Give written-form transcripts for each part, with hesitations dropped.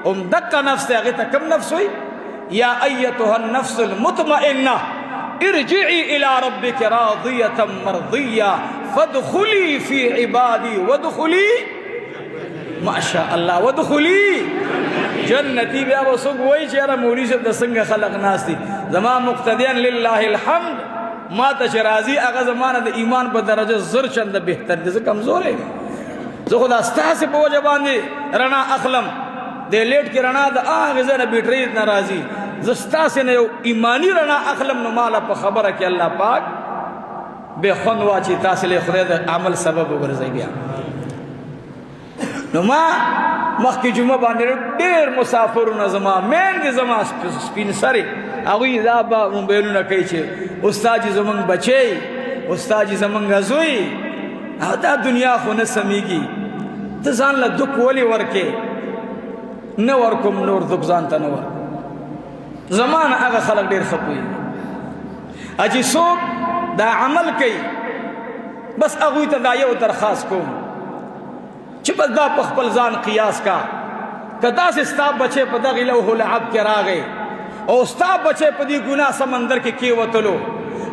دقه نفس ته هغې ته کوم نفس وي یا ایتها النفس المطمئنه ارجعي الى ربك راضيه مرضيه فادخلي في عبادي وادخلي ما شاء الله وادخلي جنتی. بیا به څوک وایي چې یاره مولوي صاحب د څنګه خلق ناست دي زما مقتدیان لله الحمد ما ته چې راځي هغه زما نه د ایمان په درجه زر چنده بهتر دي. زه کمزور یم، زه خو دا ستاسې په وجه باندې رڼا اخلم. د لیټ کې رڼا د هغې ځای نه بیټرۍ نه راځي، زه ستاسې نه یو ایماني رڼا اخلم. نو ماله په خبره کې الله پاک بې خوند واچي، تاسې له خدای د عمل سبب وګرځئ. بیا نو ما مخکې جمعه باندې ډېر مسافرونه زما میندې زما سپین سرې هغوی دا به موبایلونه کوي چې استاد جي زمونږ بچی، استاد جي زمونږ زوی، دا دنیا خو نه سمیږي، ته ځان له دک ولې ورکې؟ نه ورکوم نور دک ځان ته نه ورکوم. زما نه هغه خلک ډېر ښه پوهېږي چې څوک دا عمل کوي. بس هغوی ته دا یو درخواست کوم چې بس دا په خپل ځان قیاس کا، که داسې ستا بچی په دغې لوح العب کې راغی او ستا بچی په دې ګناه سمندر کې کېوتلو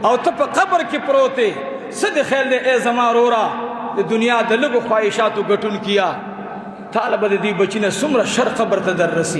او ته په قبر کې پروت یې، څه د خیال دی ای زما وروره د دنیا د لږو خواهشاتو ګټونکیه، تاله به د دې بچي نه څومره شر قبر ته در رسي.